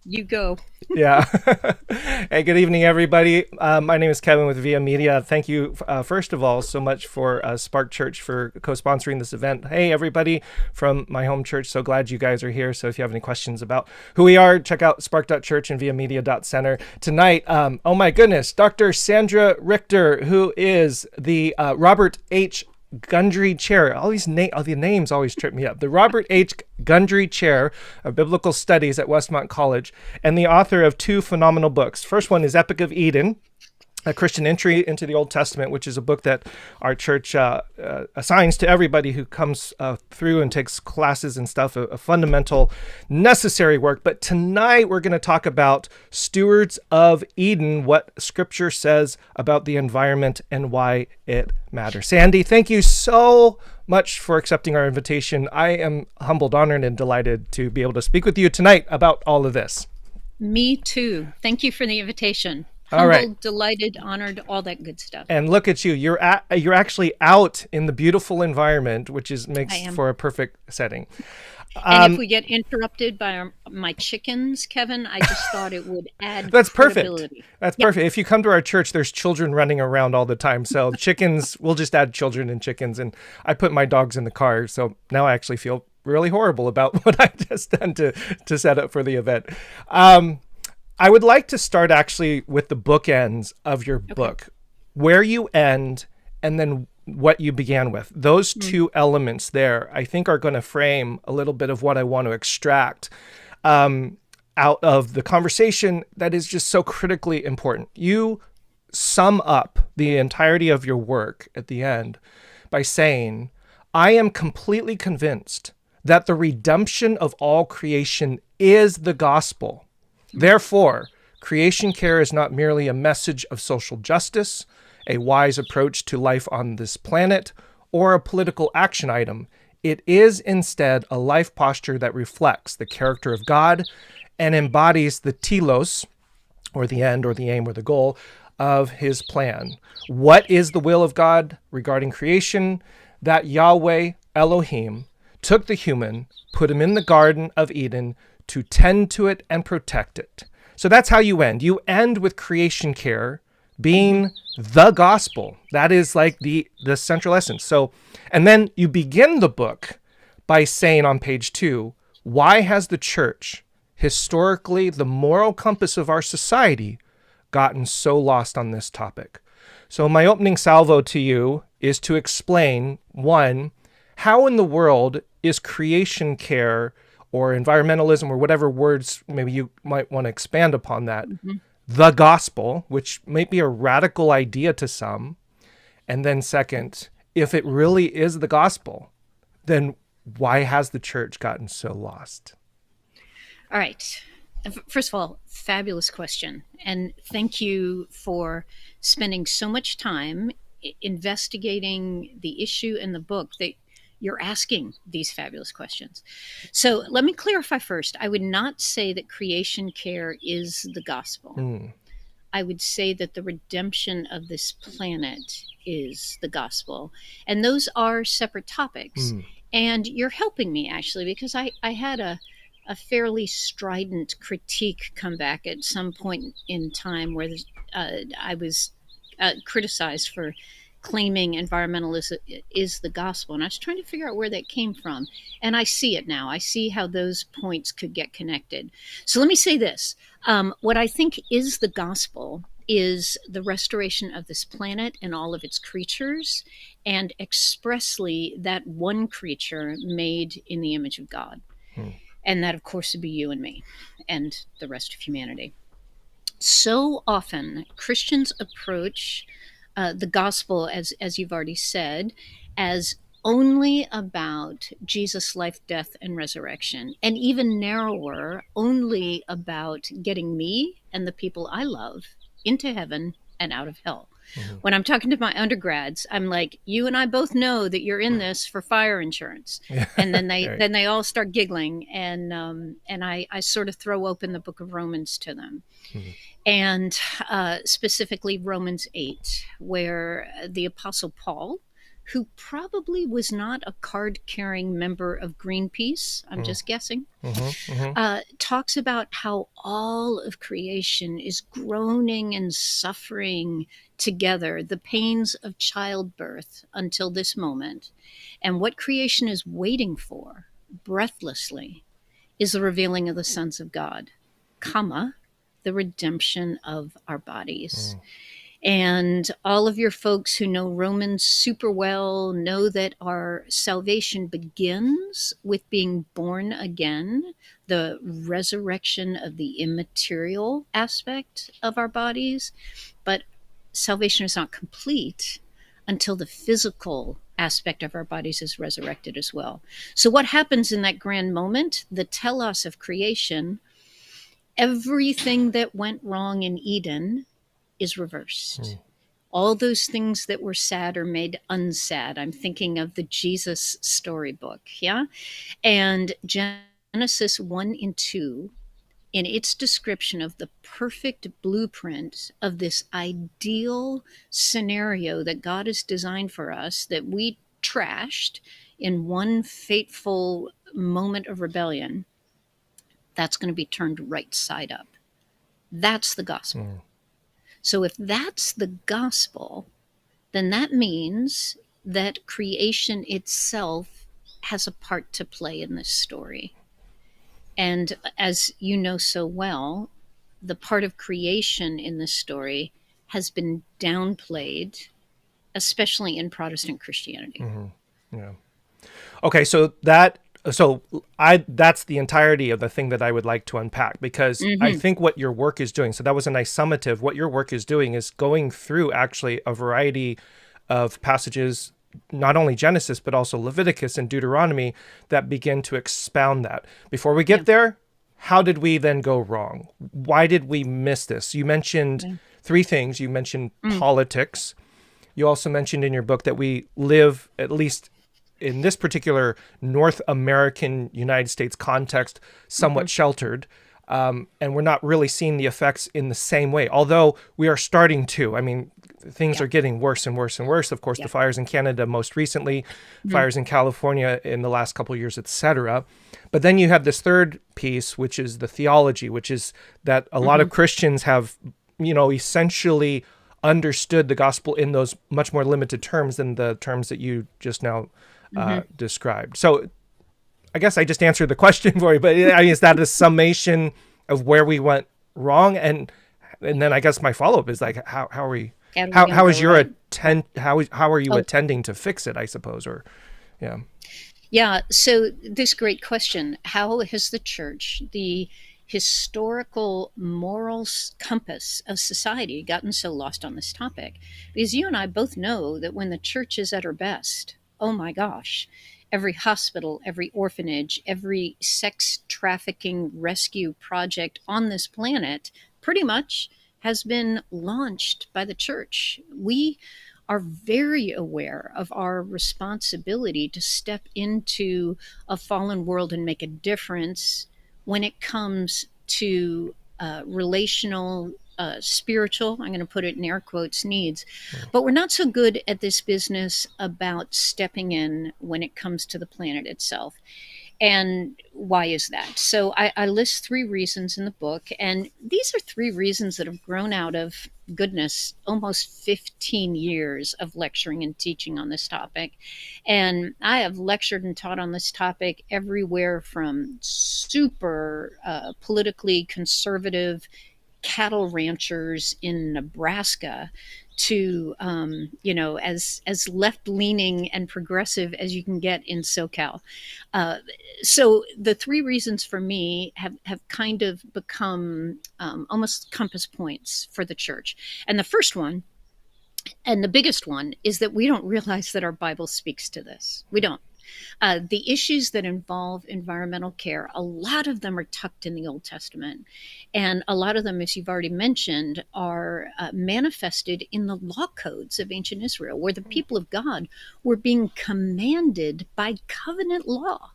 You go. Yeah. Hey, good evening, everybody. My name is Kevin with Via Media. Thank you, first of all, so much for Spark Church for co-sponsoring this event. Hey, everybody from my home church. So glad you guys are here. So if you have any questions about who we are, check out spark.church and viamedia.center. Tonight, oh my goodness, Dr. Sandra Richter, who is the Robert H. Gundry Chair. All the names always trip me up. The Robert H. Gundry Chair of Biblical Studies at Westmont College, and the author of two phenomenal books. First one is Epic of Eden, a Christian entry into the Old Testament, which is a book that our church assigns to everybody who comes through and takes classes and stuff, a fundamental, necessary work. But tonight we're going to talk about Stewards of Eden, what Scripture says about the environment and why it matters. Sandy, thank you so much for accepting our invitation. I am humbled, honored, and delighted to be able to speak with you tonight about all of this. Me too. Thank you for the invitation. All right. Humbled, delighted, honored, all that good stuff. And look at you. You're actually out in the beautiful environment, which is I makes am. for a perfect setting. And if we get interrupted by my chickens, Kevin, I just thought it would add That's perfect. credibility. That's Yep. perfect. If you come to our church, there's children running around all the time. So chickens, we'll just add children and chickens. And I put my dogs in the car. So now I actually feel really horrible about what I just done to set up for the event. I would like to start actually with the bookends of your Okay. book, where you end and then what you began with. Those Mm. two elements there, I think, are going to frame a little bit of what I want to extract out of the conversation that is just so critically important. You sum up the entirety of your work at the end by saying, I am completely convinced that the redemption of all creation is the gospel. Therefore, creation care is not merely a message of social justice, a wise approach to life on this planet, or a political action item. It is instead a life posture that reflects the character of God and embodies the telos, or the end, or the aim, or the goal of his plan. What is the will of God regarding creation? That Yahweh Elohim took the human, put him in the Garden of Eden to tend to it and protect it. So that's how you end. You end with creation care being the gospel. That is like the central essence. So, and then you begin the book by saying on page 2, why has the church, historically the moral compass of our society, gotten so lost on this topic? So my opening salvo to you is to explain, one, how in the world is creation care or environmentalism or whatever words maybe you might want to expand upon that, Mhm. the gospel, which might be a radical idea to some. And then second, if it really is the gospel, then why has the church gotten so lost? All right. First of all, fabulous question. And thank you for spending so much time investigating the issue in the book that you're asking these fabulous questions. So let me clarify first. I would not say that creation care is the gospel. Mm, I would say that the redemption of this planet is the gospel. And those are separate topics. mm, And you're helping me actually, because I had a fairly strident critique come back at some point in time where I was criticized for claiming environmentalism is the gospel. And I was trying to figure out where that came from. And I see it now. I see how those points could get connected. So let me say this. What I think is the gospel is the restoration of this planet and all of its creatures, and expressly that one creature made in the image of God. mm, And that, of course, would be you and me and the rest of humanity. So often, Christians approach the gospel, as you've already said, as only about Jesus' life, death, and resurrection, and even narrower, only about getting me and the people I love into heaven and out of hell. mhm. When I'm talking to my undergrads, I'm like, "You and I both know that you're in this for fire insurance," Yeah. and then they Right. then they all start giggling, and I sort of throw open the book of Romans to them, Mhm. and specifically Romans 8, where the Apostle Paul who probably was not a card carrying member of Greenpeace, I'm Mm. just guessing, Mm-hmm. talks about how all of creation is groaning and suffering together, the pains of childbirth until this moment. And what creation is waiting for, breathlessly, is the revealing of the sons of God, comma, the redemption of our bodies. Mm. And all of your folks who know Romans super well know that our salvation begins with being born again, the resurrection of the immaterial aspect of our bodies. But salvation is not complete until the physical aspect of our bodies is resurrected as well. So, what happens in that grand moment, the telos of creation, everything that went wrong in Eden is reversed. Mm. All those things that were sad are made unsad. I'm thinking of the Jesus storybook, yeah? And Genesis 1 and 2, in its description of the perfect blueprint of this ideal scenario that God has designed for us, that we trashed in one fateful moment of rebellion, that's going to be turned right side up. That's the gospel. Mm. So if that's the gospel, then that means that creation itself has a part to play in this story. And as you know so well, the part of creation in this story has been downplayed, especially in Protestant Christianity. Mm-hmm. Yeah. Okay, so that's the entirety of the thing that I would like to unpack, because I Mm-hmm. think what your work is doing, so that was a nice summative. What your work is doing is going through actually a variety of passages, not only Genesis but also Leviticus and Deuteronomy, that begin to expound that. Before we Yeah. get there, how did we then go wrong? Why did we miss this? You mentioned Yeah. three things. You mentioned Mm. politics. You also mentioned in your book that we live, at least in this particular North American United States context, Mm-hmm. somewhat sheltered. And we're not really seeing the effects in the same way, although we are starting to. I mean, things Yeah. are getting worse and worse and worse. Of course, Yeah. the fires in Canada most recently, Mm-hmm. fires in California in the last couple of years, etc. But then you have this third piece, which is the theology, which is that a lot Mm-hmm. of Christians have, essentially understood the gospel in those much more limited terms than the terms that you just now Mm-hmm. described. So I guess I just answered the question for you, but I mean, is that a summation of where we went wrong? And then I guess my follow up is like, how are we? How are we going to How go is your right? Yeah. how are you Oh, attending to fix it? I suppose, or yeah. yeah. So, this great question: how has the church, the historical moral compass of society, gotten so lost on this topic? Because you and I both know that when the church is at her best, oh my gosh, every hospital, every orphanage, every sex trafficking rescue project on this planet pretty much has been launched by the church. We are very aware of our responsibility to step into a fallen world and make a difference when it comes to relational, spiritual, I'm going to put it in air quotes, needs. But we're not so good at this business about stepping in when it comes to the planet itself. And why is that? So I list three reasons in the book, and these are three reasons that have grown out of, goodness, almost 15 years of lecturing and teaching on this topic. And I have lectured and taught on this topic everywhere from super politically conservative cattle ranchers in Nebraska to as left leaning and progressive as you can get in SoCal. Uh, so the three reasons for me have kind of become almost compass points for the church. And the first one, and the biggest one, is that we don't realize that our Bible speaks to this. We don't. The issues that involve environmental care, a lot of them are tucked in the Old Testament. And a lot of them, as you've already mentioned, are manifested in the law codes of ancient Israel, where the people of God were being commanded by covenant law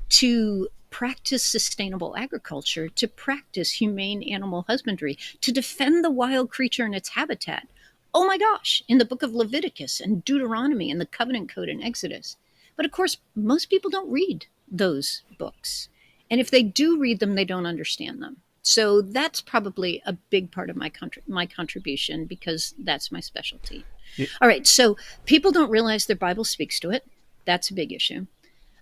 to practice sustainable agriculture, to practice humane animal husbandry, to defend the wild creature and its habitat. Oh my gosh, in the book of Leviticus and Deuteronomy and the covenant code in Exodus. But of course, most people don't read those books. And if they do read them, they don't understand them. So that's probably a big part of my contribution, because that's my specialty. You, All right, so people don't realize their Bible speaks to it. That's a big issue.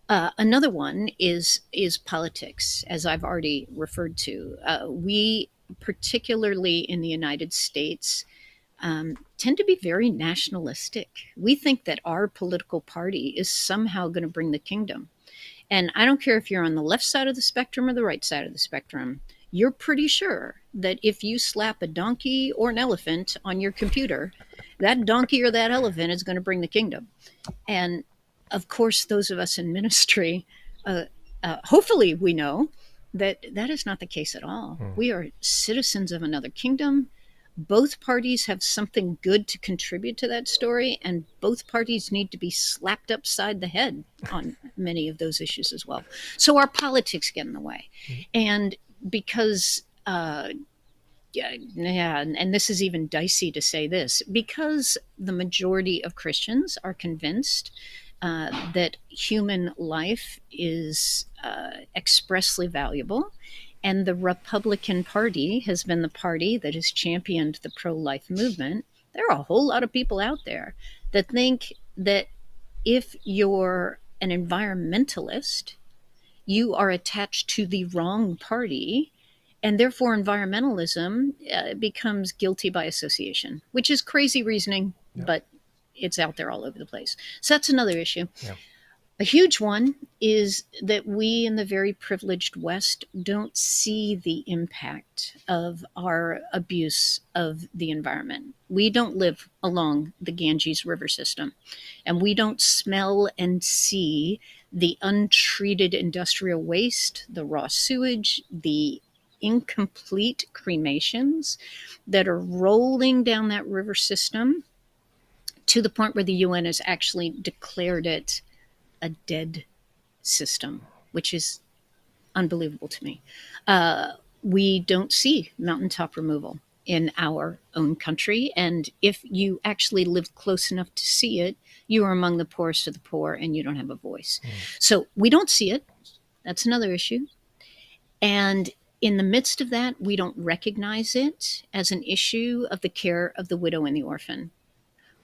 Another one is politics, as I've already referred to. We, particularly in the United States, tend to be very nationalistic. We think that our political party is somehow going to bring the kingdom. And I don't care if you're on the left side of the spectrum or the right side of the spectrum, you're pretty sure that if you slap a donkey or an elephant on your computer, that donkey or that elephant is going to bring the kingdom. And of course, those of us in ministry, hopefully we know that that is not the case at all. We are citizens of another kingdom. Both parties have something good to contribute to that story, and both parties need to be slapped upside the head on many of those issues as well. So our politics get in the way. And because and this is even dicey to say this, because the majority of Christians are convinced that human life is expressly valuable, and the Republican Party has been the party that has championed the pro-life movement, there are a whole lot of people out there that think that if you're an environmentalist, you are attached to the wrong party, and therefore environmentalism becomes guilty by association, which is crazy reasoning, but it's out there all over the place. So that's another issue. Yeah. A huge one is that we in the very privileged West don't see the impact of our abuse of the environment. We don't live along the Ganges River system, and we don't smell and see the untreated industrial waste, the raw sewage, the incomplete cremations that are rolling down that river system, to the point where the UN has actually declared it a dead system, which is unbelievable to me. We don't see mountaintop removal in our own country. And if you actually live close enough to see it, you are among the poorest of the poor and you don't have a voice. So we don't see it. That's another issue. And in the midst of that, we don't recognize it as an issue of the care of the widow and the orphan.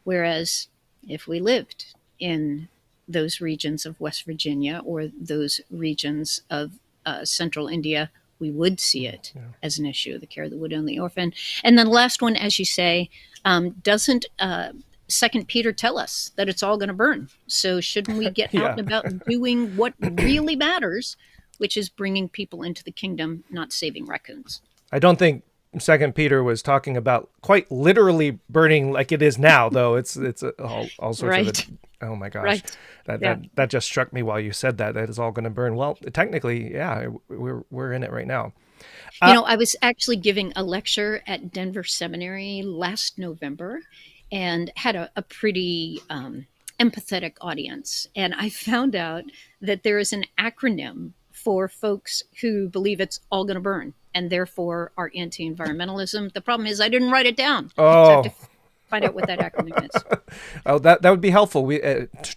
Whereas if we lived in those regions of West Virginia or those regions of central India, we would see it as an issue, the care of the widow and the orphan. And then the last one, as you say, doesn't Second Peter tell us that it's all going to burn? So shouldn't we get out and about doing what really matters, which is bringing people into the kingdom, not saving raccoons? I don't think Second Peter was talking about quite literally burning like it is now, though. It's all sorts of. Oh my gosh, that just struck me while you said that is all going to burn. Well, technically, yeah, we're in it right now. I was actually giving a lecture at Denver Seminary last November, and had a pretty empathetic audience. And I found out that there is an acronym for folks who believe it's all going to burn and therefore are anti-environmentalism. The problem is I didn't write it down. So I have to find out what that acronym is. Oh, that would be helpful.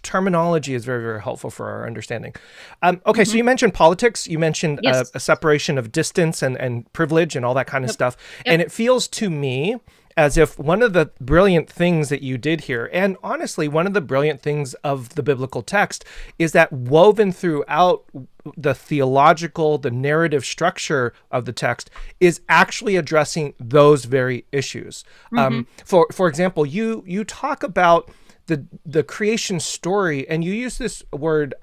Terminology is very, very helpful for our understanding. Okay, so you mentioned politics. You mentioned a separation of distance and privilege and all that kind of stuff. And it feels to me as if one of the brilliant things that you did here, and honestly, one of the brilliant things of the biblical text, is that woven throughout the theological, the narrative structure of the text is actually addressing those very issues. For example, you talk about the creation story, and you use this word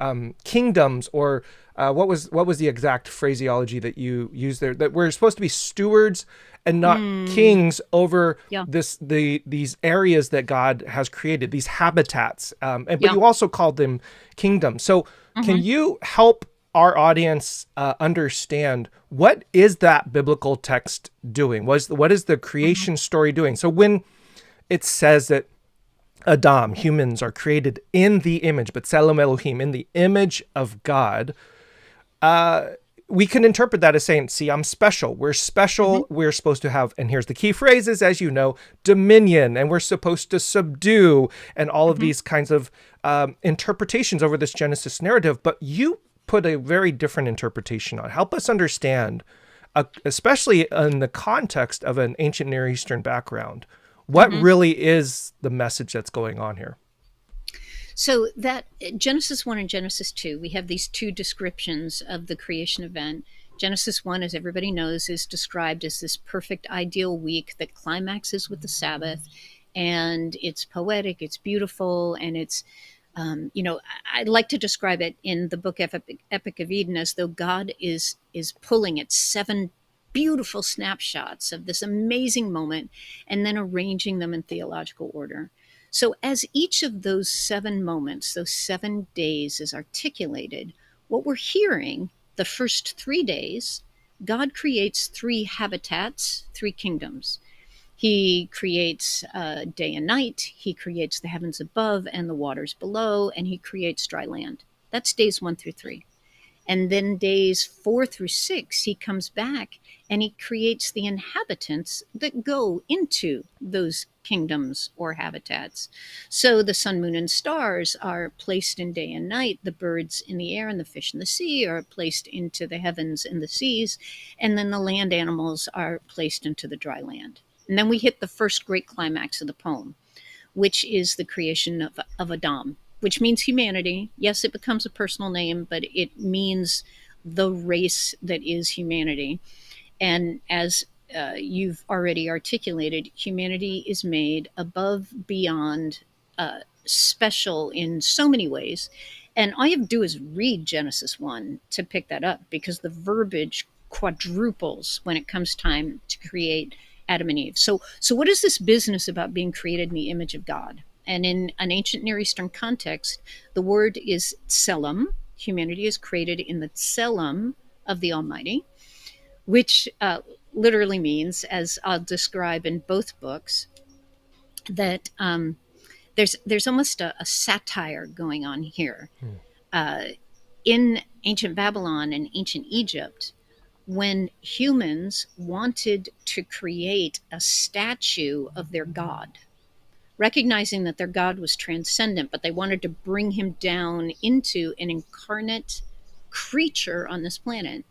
kingdoms, or what was the exact phraseology that you used there? That we're supposed to be stewards and not kings over these areas that God has created, these habitats. But you also called them kingdoms. So can you help our audience understand what is that biblical text doing? What is the creation story doing? So when it says that Adam, humans are created in the image, but Tselem Elohim, in the image of God, we can interpret that as saying, see, I'm special. We're Mm-hmm. special. We're supposed to have, and here's the key phrases, as you know, dominion, and we're supposed to subdue, and all of Mm-hmm. these kinds of interpretations over this Genesis narrative. But you put a very different interpretation on. Help us understand, especially in the context of an ancient Near Eastern background, what Mm-hmm. really is the message that's going on here? So that Genesis 1 and Genesis 2, we have these two descriptions of the creation event. Genesis 1, as everybody knows, is described as this perfect ideal week that climaxes with the Sabbath. And it's poetic, it's beautiful, and it's, I like to describe it in the book Epic of Eden as though God is pulling at seven beautiful snapshots of this amazing moment and then arranging them in theological order. So, as each of those seven moments, those 7 days is articulated, what we're hearing the first 3 days, God creates three habitats, three kingdoms. He creates day and night, he creates the heavens above and the waters below, and he creates dry land. That's days 1 through 3. And then days 4 through 6, he comes back and he creates the inhabitants that go into those kingdoms or habitats. So the sun, moon, and stars are placed in day and night. The birds in the air and the fish in the sea are placed into the heavens and the seas. And then the land animals are placed into the dry land. And then we hit the first great climax of the poem, which is the creation of Adam, which means humanity. Yes, it becomes a personal name, but it means the race that is humanity. And as you've already articulated, humanity is made above, beyond, special in so many ways. And all you have to do is read Genesis 1 to pick that up because the verbiage quadruples when it comes time to create Adam and Eve. So what is this business about being created in the image of God? And in an ancient Near Eastern context, the word is tselem. Humanity is created in the tselem of the Almighty, which literally means, as I'll describe in both books, that there's almost a satire going on here. Hmm. Uh, in ancient Babylon and ancient Egypt, when humans wanted to create a statue of their god, recognizing that their god was transcendent, but they wanted to bring him down into an incarnate creature on this planet,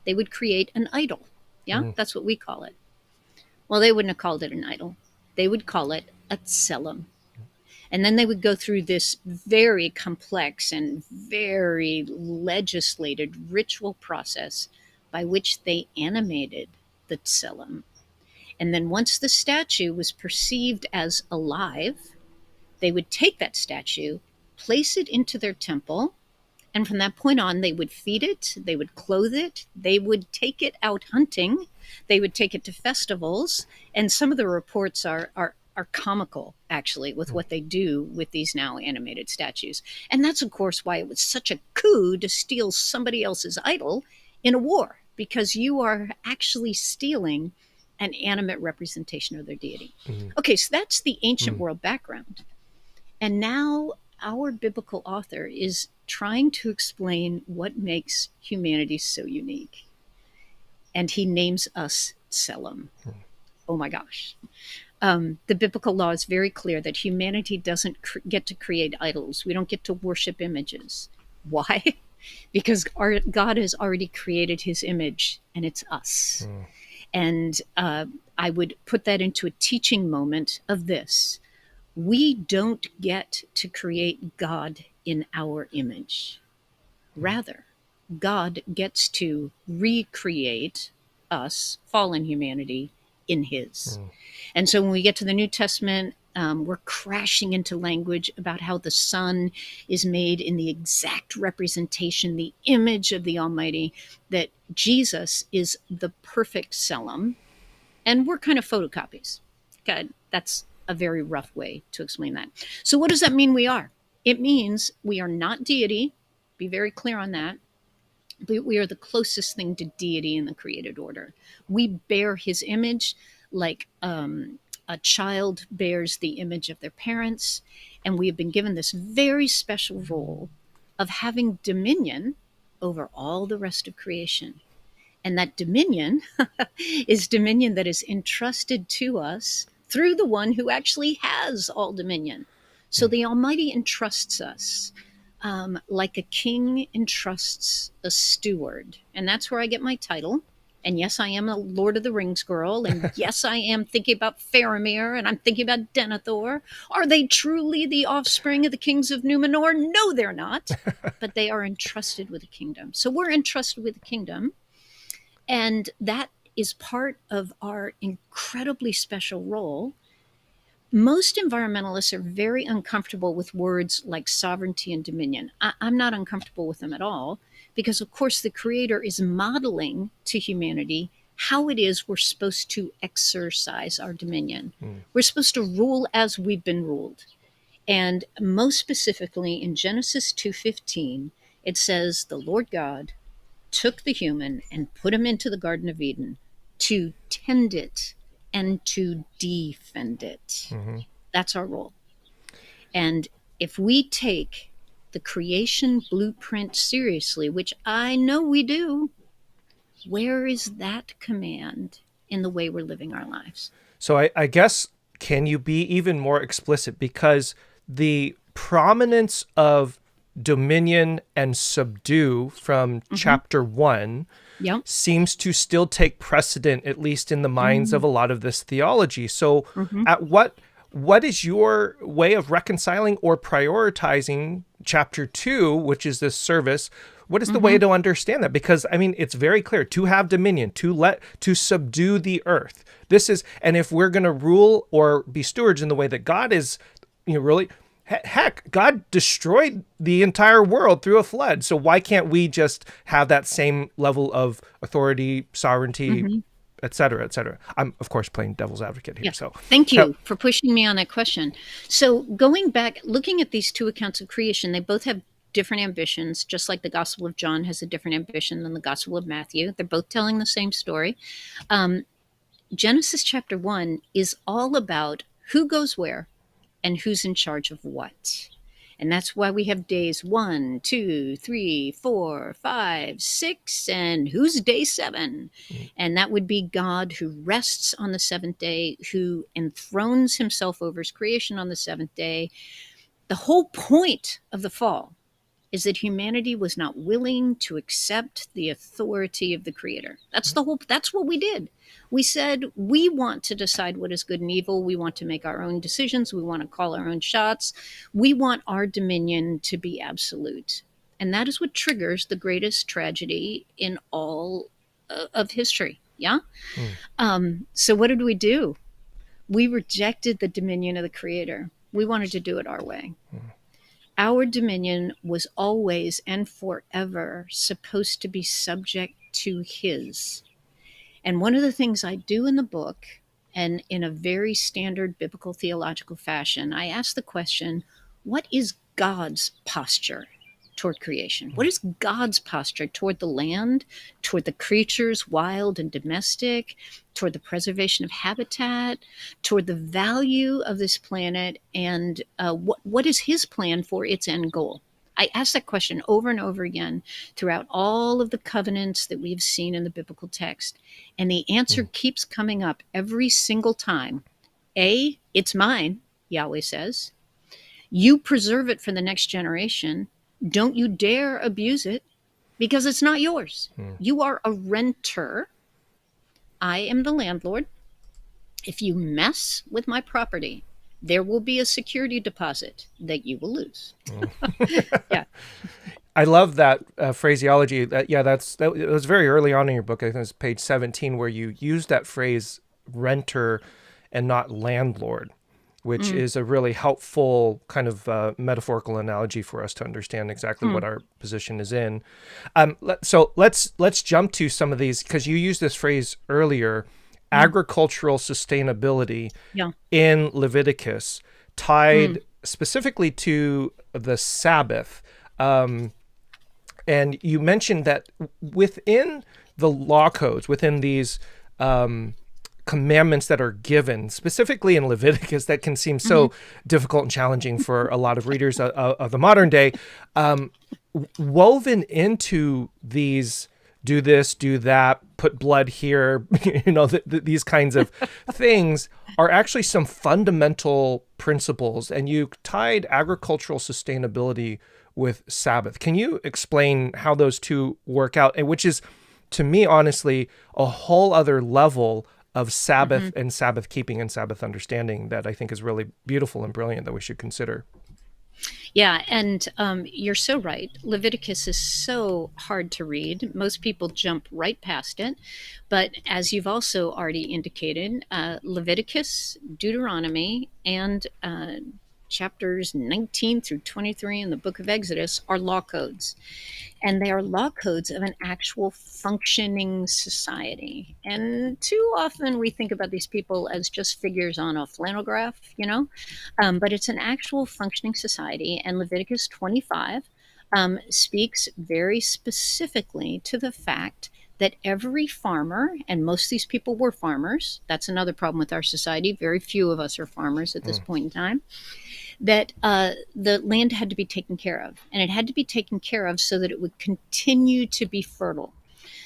they would create an idol. Yeah, Hmm. that's what we call it. Well, they wouldn't have called it an idol. They would call it a tselem. And then they would go through this very complex and very legislated ritual process by which they animated the tselem. And then once the statue was perceived as alive, they would take that statue, place it into their temple, and from that point on, they would feed it, they would clothe it, they would take it out hunting, they would take it to festivals. And some of the reports are comical, actually, with what they do with these now animated statues. And that's, of course, why it was such a coup to steal somebody else's idol in a war, because you are actually stealing an animate representation of their deity. Hmm. Okay, so that's the ancient Hmm. world background. And now our biblical author is trying to explain what makes humanity so unique. And he names us Tselem. Oh my gosh. The biblical law is very clear that humanity doesn't get to create idols. We don't get to worship images. Why? Because God has already created his image, and it's us. Hmm. And I would put that into a teaching moment of this: we don't get to create God in our image. Rather, God gets to recreate us, fallen humanity, in his. Hmm. And so when we get to the New Testament, we're crashing into language about how the Son is made in the exact representation, the image of the Almighty, that Jesus is the perfect Selim, and we're kind of photocopies. Okay, that's a very rough way to explain that. So, what does that mean we are? It means we are not deity. Be very clear on that. But we are the closest thing to deity in the created order. We bear his image like a child bears the image of their parents. And we have been given this very special role of having dominion over all the rest of creation. And that dominion is dominion that is entrusted to us through the one who actually has all dominion. So the Almighty entrusts us like a king entrusts a steward. And that's where I get my title. And yes, I am a Lord of the Rings girl. And yes, I am thinking about Faramir and I'm thinking about Denethor. Are they truly the offspring of the kings of Numenor? No, they're not. But they are entrusted with a kingdom. So we're entrusted with a kingdom. And that is part of our incredibly special role. Most environmentalists are very uncomfortable with words like sovereignty and dominion. I'm not uncomfortable with them at all because, of course, the Creator is modeling to humanity how it is we're supposed to exercise our dominion. We're supposed to rule as we've been ruled. And most specifically in Genesis 2:15, it says, the Lord God took the human and put him into the Garden of Eden to tend it and to defend it. That's our role. And if we take the creation blueprint seriously, which I know we do, where is that command in the way we're living our lives? So I guess, can you be even more explicit? Because the prominence of dominion and subdue from chapter 1 seems to still take precedent, at least in the minds of a lot of this theology. So at what is your way of reconciling or prioritizing chapter 2, which is this service? What is the way to understand that? Because I mean, it's very clear to have dominion, to subdue the earth. This is, and if we're going to rule or be stewards in the way that God is, really, heck, God destroyed the entire world through a flood. So why can't we just have that same level of authority, sovereignty, et cetera, et cetera? I'm, of course, playing devil's advocate here. Yeah. So thank you for pushing me on that question. So going back, looking at these two accounts of creation, they both have different ambitions, just like the Gospel of John has a different ambition than the Gospel of Matthew. They're both telling the same story. Genesis chapter 1 is all about who goes where and who's in charge of what. And that's why we have days 1, 2, 3, 4, 5, 6, and who's day 7? And that would be God who rests on the seventh day, who enthrones himself over his creation on the seventh day. The whole point of the fall is that humanity was not willing to accept the authority of the Creator. That's what we did. We said, we want to decide what is good and evil. We want to make our own decisions. We want to call our own shots. We want our dominion to be absolute. And that is what triggers the greatest tragedy in all of history. Yeah. So what did we do? We rejected the dominion of the Creator. We wanted to do it our way. Our dominion was always and forever supposed to be subject to his. And one of the things I do in the book, and in a very standard biblical theological fashion, I ask the question, what is God's posture toward creation? What is God's posture toward the land, toward the creatures, wild and domestic, toward the preservation of habitat, toward the value of this planet, and what is his plan for its end goal? I ask that question over and over again throughout all of the covenants that we've seen in the biblical text. And the answer keeps coming up every single time. A, it's mine, Yahweh says. You preserve it for the next generation. Don't you dare abuse it because it's not yours. You are a renter. I am the landlord. If you mess with my property, there will be a security deposit that you will lose. Yeah. I love that phraseology. It was very early on in your book. I think it was page 17 where you used that phrase renter and not landlord, which is a really helpful kind of metaphorical analogy for us to understand exactly what our position is in. So let's jump to some of these, because you used this phrase earlier, agricultural sustainability in Leviticus, tied specifically to the Sabbath. And you mentioned that within the law codes, within these commandments that are given, specifically in Leviticus, that can seem so difficult and challenging for a lot of readers of the modern day, woven into these do this, do that, put blood here, these kinds of things are actually some fundamental principles. And you tied agricultural sustainability with Sabbath. Can you explain how those two work out? And which is, to me, honestly, a whole other level of Mm-hmm. Sabbath and Sabbath keeping and Sabbath understanding that I think is really beautiful and brilliant that we should consider. Yeah, and you're so right. Leviticus is so hard to read. Most people jump right past it. But as you've also already indicated, Leviticus, Deuteronomy, and chapters 19 through 23 in the book of Exodus are law codes, and they are law codes of an actual functioning society. And too often we think about these people as just figures on a flannel graph, but it's an actual functioning society. And Leviticus 25 speaks very specifically to the fact that every farmer, and most of these people were farmers, that's another problem with our society. Very few of us are farmers at this Mm, point in time, that the land had to be taken care of. And it had to be taken care of so that it would continue to be fertile.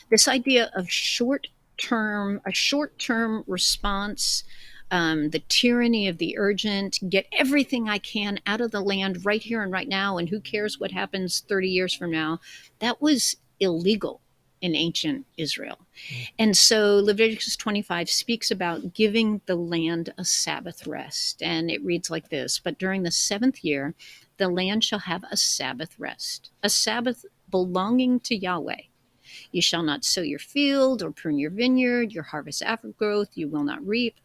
This idea of a short term response, the tyranny of the urgent, get everything I can out of the land right here and right now, and who cares what happens 30 years from now, that was illegal in ancient Israel. mm, And so Leviticus 25 speaks about giving the land a Sabbath rest. And it reads like this: But during the seventh year, the land shall have a Sabbath rest, a Sabbath belonging to Yahweh. You shall not sow your field or prune your vineyard, your harvest aftergrowth you will not reap,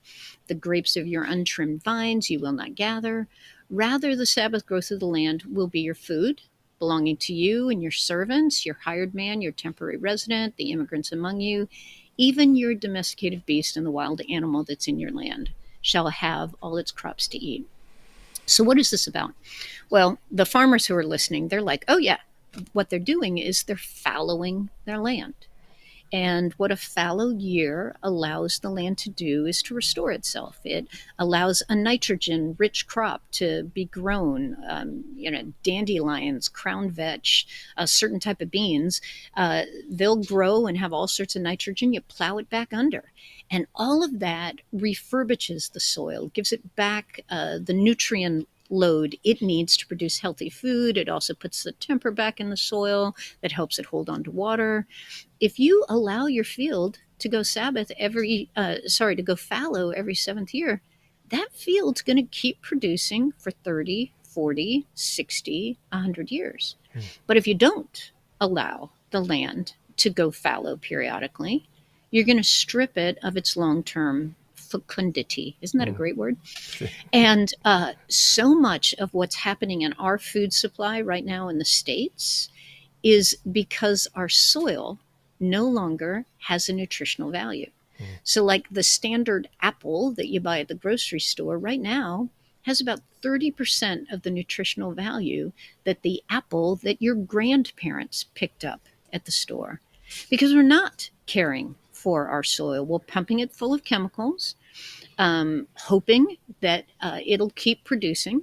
the grapes of your untrimmed vines you will not gather. Rather, the Sabbath growth of the land will be your food, belonging to you and your servants, your hired man, your temporary resident, the immigrants among you, even your domesticated beast and the wild animal that's in your land shall have all its crops to eat. So, what is this about? Well, the farmers who are listening, they're like, oh, yeah, what they're doing is they're fallowing their land. And what a fallow year allows the land to do is to restore itself. It allows a nitrogen rich crop to be grown, dandelions, crown vetch, a certain type of beans. They'll grow and have all sorts of nitrogen. You plow it back under. And all of that refurbishes the soil, gives it back the nutrient load it needs to produce healthy food. It also puts the temper back in the soil that helps it hold on to water. If you allow your field to go to go fallow every seventh year, that field's going to keep producing for 30, 40, 60, 100 years. mm, But if you don't allow the land to go fallow periodically, you're going to strip it of its long term fecundity. Isn't that a mm. great word? And so much of what's happening in our food supply right now in the States is because our soil no longer has a nutritional value. Mm, So, like the standard apple that you buy at the grocery store right now has about 30% of the nutritional value that the apple that your grandparents picked up at the store, because we're not caring for our soil. We're pumping it full of chemicals, hoping that it'll keep producing.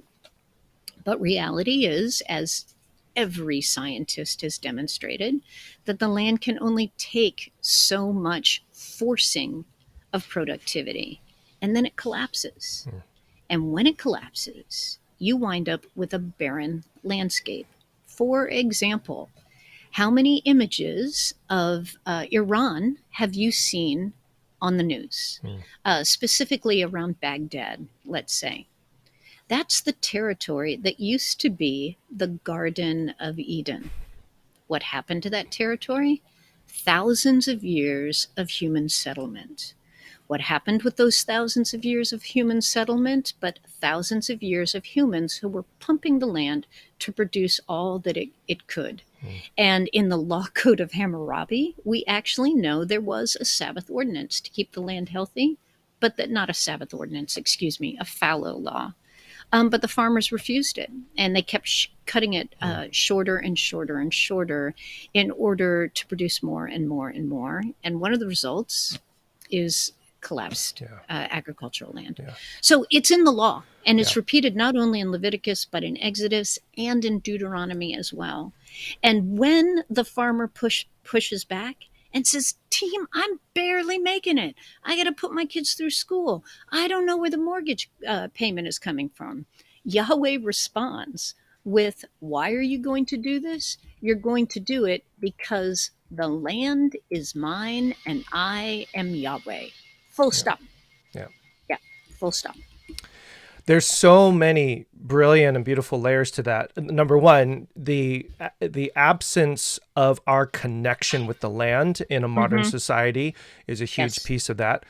But reality is, as every scientist has demonstrated, that the land can only take so much forcing of productivity, and then it collapses. mm, And when it collapses, you wind up with a barren landscape. For example, how many images of Iran have you seen on the news, mm, specifically around Baghdad, let's say? That's the territory that used to be the Garden of Eden. What happened to that territory? Thousands of years of human settlement. What happened with those thousands of years of human settlement? But thousands of years of humans who were pumping the land to produce all that it could. mm, And in the Law Code of Hammurabi, we actually know there was a Sabbath ordinance to keep the land healthy, but that not a Sabbath ordinance, excuse me, a fallow law. But the farmers refused it, and they kept cutting it mm, shorter and shorter and shorter in order to produce more and more and more. And one of the results is collapsed Yeah. agricultural land. Yeah. So it's in the law, and Yeah. it's repeated not only in Leviticus, but in Exodus and in Deuteronomy as well. And when the farmer pushes back and says, Team, I'm barely making it. I got to put my kids through school. I don't know where the mortgage payment is coming from. Yahweh responds with, Why are you going to do this? You're going to do it because the land is mine and I am Yahweh. Full Yeah. stop. Yeah. Yeah, full stop. There's so many brilliant and beautiful layers to that. Number one, the absence of our connection with the land in a modern Mm-hmm. society is a huge Yes. piece of that.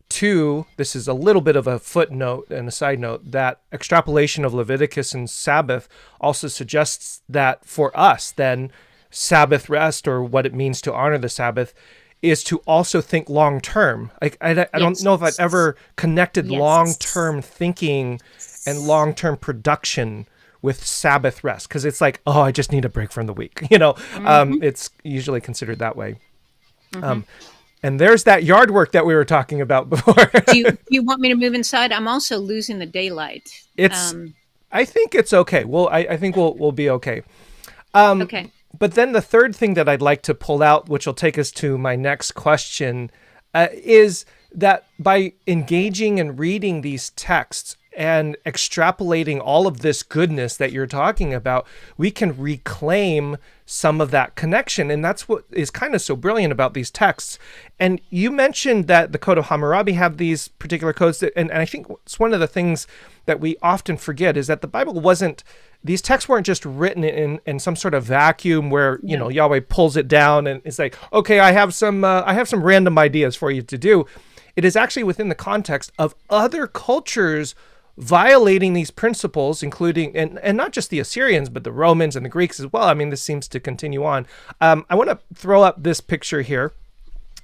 Two, this is a little bit of a footnote and a side note, that extrapolation of Leviticus and Sabbath also suggests that for us, then, Sabbath rest, or what it means to honor the Sabbath, is to also think long term. I don't know if I've Yes. ever connected long Yes. term thinking and long term production with Sabbath rest, because it's like, oh, I just need a break from the week. Mm-hmm. It's usually considered that way. Mm-hmm. And there's that yard work that we were talking about before. Do you want me to move inside? I'm also losing the daylight. It's, I think it's okay. Well, I think we'll be okay. Okay. But then the third thing that I'd like to pull out, which will take us to my next question, is that by engaging and reading these texts and extrapolating all of this goodness that you're talking about, we can reclaim some of that connection. And that's what is kind of so brilliant about these texts. And you mentioned that the Code of Hammurabi have these particular codes and I think it's one of the things that we often forget is that the Bible wasn't, these texts weren't just written in some sort of vacuum where, No. Yahweh pulls it down and it's like, okay, I have some random ideas for you to do. It is actually within the context of other cultures violating these principles, including, and not just the Assyrians, but the Romans and the Greeks as well. I mean, this seems to continue on. I want to throw up this picture here,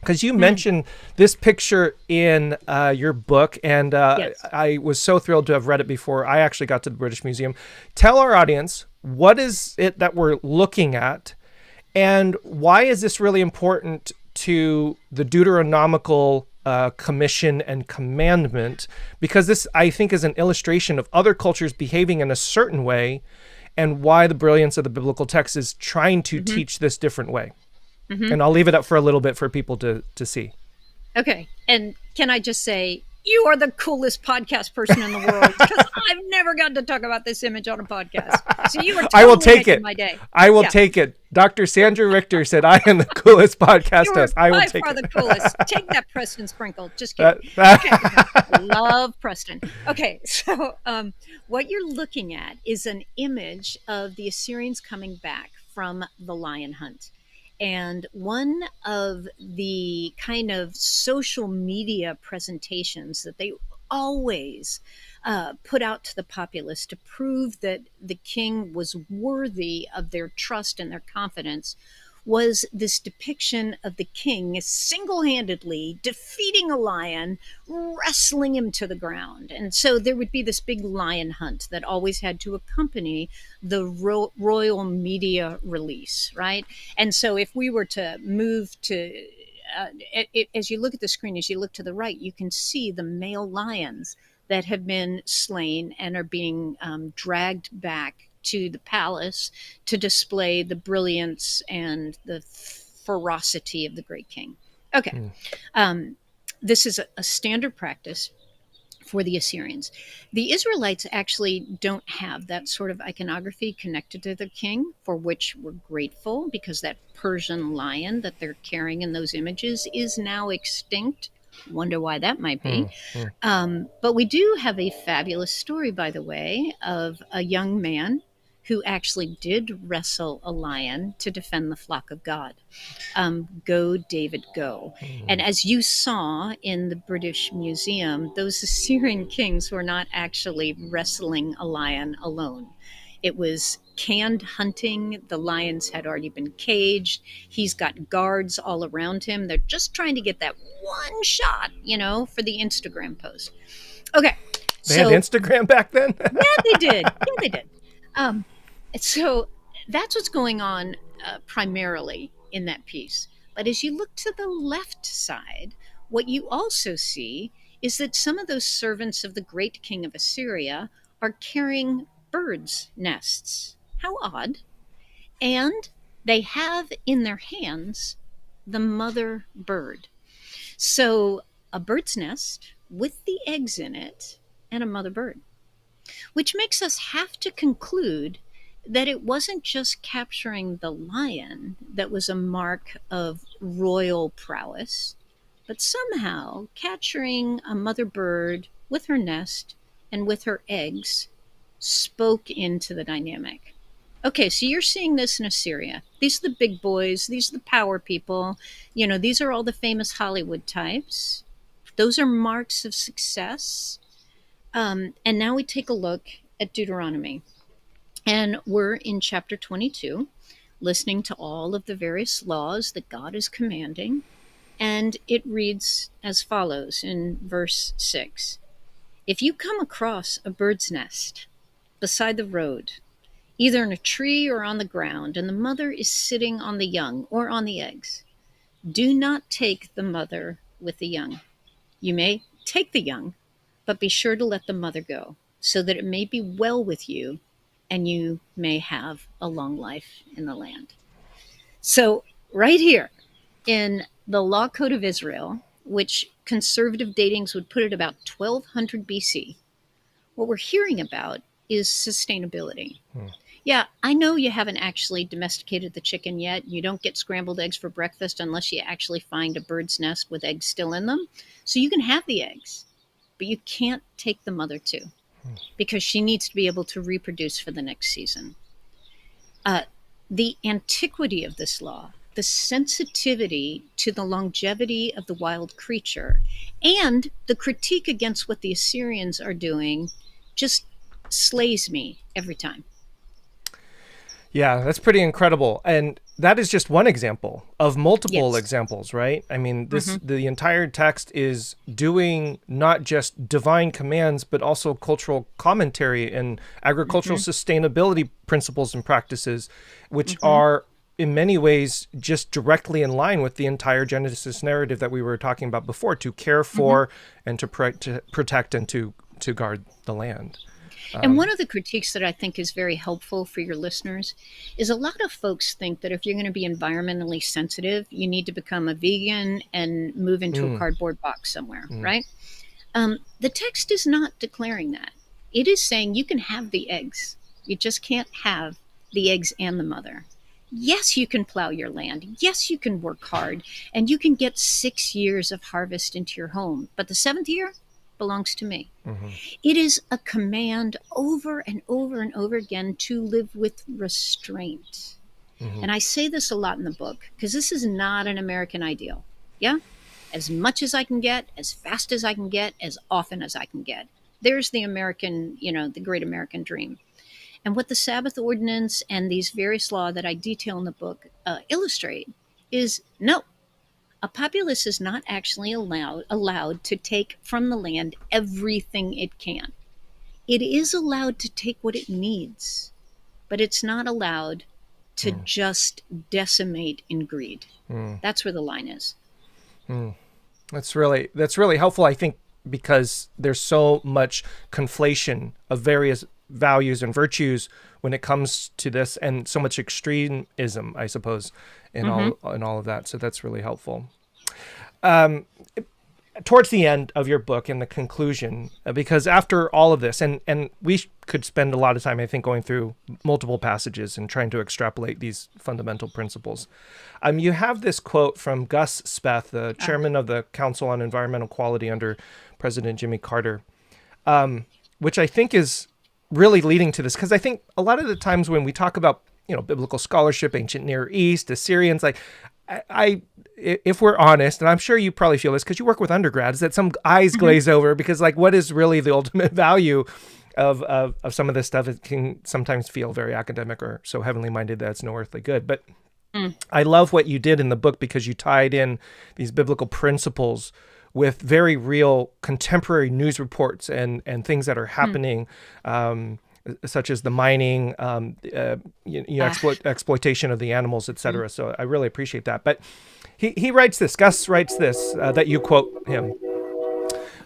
because you mentioned this picture in your book, and Yes. I was so thrilled to have read it before I actually got to the British Museum. Tell our audience, what is it that we're looking at, and why is this really important to the Deuteronomical commission and commandment? Because this, I think, is an illustration of other cultures behaving in a certain way, and why the brilliance of the biblical text is trying to teach this different way. And I'll leave it up for a little bit for people to see. Okay. And can I just say, you are the coolest podcast person in the world, because I've never gotten to talk about this image on a podcast. So you are totally I will take making it. my day. I will Yeah. take it. Dr. Sandra Richter said I am the coolest podcast You are host. I will by take far it. the coolest. Take that, Preston Sprinkle. Just kidding. Love Preston. Okay, so what you're looking at is an image of the Assyrians coming back from the lion hunt. And one of the kind of social media presentations that they always put out to the populace to prove that the king was worthy of their trust and their confidence was this depiction of the king single-handedly defeating a lion, wrestling him to the ground. And so there would be this big lion hunt that always had to accompany the royal media release, right? And so if we were to move to as you look at the screen, as you look to the right, you can see the male lions that have been slain and are being dragged back to the palace to display the brilliance and the ferocity of the great king. Okay. This is a standard practice for the Assyrians. The Israelites actually don't have that sort of iconography connected to their king, for which we're grateful, because that Persian lion that they're carrying in those images is now extinct. Wonder why that might be. But we do have a fabulous story, by the way, of a young man who actually did wrestle a lion to defend the flock of God. Go, David, go. And as you saw in the British Museum, those Assyrian kings were not actually wrestling a lion alone. It was canned hunting. The lions had already been caged. He's got guards all around him. They're just trying to get that one shot, for the Instagram post. Okay. They had Instagram back then? Yeah, they did. Yeah, they did. So that's what's going on primarily in that piece. But as you look to the left side, What you also see is that some of those servants of the great king of Assyria are carrying birds' nests. How odd. And they have in their hands the mother bird. So a bird's nest with the eggs in it and a mother bird, which makes us have to conclude that it wasn't just capturing the lion that was a mark of royal prowess, but somehow capturing a mother bird with her nest and with her eggs spoke into the dynamic. Okay, so you're seeing this in Assyria. These are the big boys, these are the power people. These are all the famous Hollywood types. Those are marks of success. And now we take a look at Deuteronomy. And we're in chapter 22, listening to all of the various laws that God is commanding. And it reads as follows in verse 6. If you come across a bird's nest beside the road, either in a tree or on the ground, and the mother is sitting on the young or on the eggs, do not take the mother with the young. You may take the young, but be sure to let the mother go, so that it may be well with you and you may have a long life in the land. So, right here in the Law Code of Israel, which conservative datings would put at about 1200 BC, what we're hearing about is sustainability. Yeah, I know you haven't actually domesticated the chicken yet. You don't get scrambled eggs for breakfast unless you actually find a bird's nest with eggs still in them. So you can have the eggs, but you can't take the mother too, because she needs to be able to reproduce for the next season. The antiquity of this law, the sensitivity to the longevity of the wild creature, and the critique against what the Assyrians are doing just slays me every time. Yeah, that's pretty incredible. And that is just one example of multiple Yes. examples, right? I mean, the entire text is doing not just divine commands, but also cultural commentary and agricultural sustainability principles and practices, which are in many ways just directly in line with the entire Genesis narrative that we were talking about before, to care for and to protect and to guard the land. And one of the critiques that I think is very helpful for your listeners is a lot of folks think that if you're going to be environmentally sensitive, you need to become a vegan and move into a cardboard box somewhere, right? The text is not declaring that. It is saying you can have the eggs. You just can't have the eggs and the mother. Yes, you can plow your land. Yes, you can work hard. And you can get 6 years of harvest into your home. But the seventh year belongs to me. It is a command over and over and over again to live with restraint. And I say this a lot in the book because this is not an American ideal. Yeah? As much as I can get, as fast as I can get, as often as I can get. There's the American, the great American dream. And what the Sabbath ordinance and these various laws that I detail in the book illustrate is no. A populace is not actually allowed to take from the land everything it can. It is allowed to take what it needs, but it's not allowed to just decimate in greed. That's where the line is. That's really helpful, I think, because there's so much conflation of various values and virtues when it comes to this, and so much extremism, I suppose, in all of that. So that's really helpful. Towards the end of your book, in the conclusion, because after all of this, and we could spend a lot of time, I think, going through multiple passages and trying to extrapolate these fundamental principles. You have this quote from Gus Speth, the chairman of the Council on Environmental Quality under President Jimmy Carter, which I think is really leading to this, because I think a lot of the times when we talk about biblical scholarship, ancient Near East, Assyrians, like if we're honest, and I'm sure you probably feel this because you work with undergrads, that some eyes glaze over, because like, what is really the ultimate value of some of this stuff? It can sometimes feel very academic or so heavenly minded that it's no earthly good. But I love what you did in the book, because you tied in these biblical principles with very real contemporary news reports and things that are happening, such as the mining, exploitation of the animals, et cetera. So I really appreciate that. But He writes this. Gus writes this that you quote him.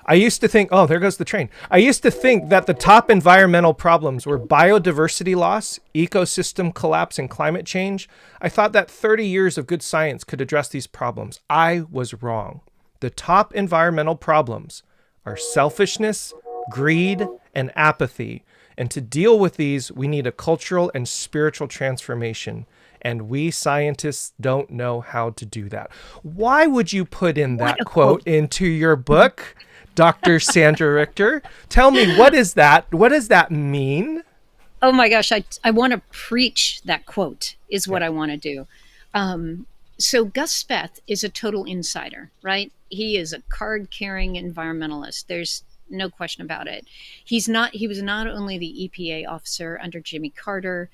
I used to think, oh, there goes the train. I used to think that the top environmental problems were biodiversity loss, ecosystem collapse, and climate change. I thought that 30 years of good science could address these problems. I was wrong. The top environmental problems are selfishness, greed, and apathy. And to deal with these, we need a cultural and spiritual transformation. And we scientists don't know how to do that. Why would you put in that quote into your book, Dr. Sandra Richter? Tell me, what is that? What does that mean? Oh my gosh, I want to preach that quote is what I want to do. So Gus Speth is a total insider, right? He is a card-carrying environmentalist. There's no question about it. He was not only the EPA officer under Jimmy Carter.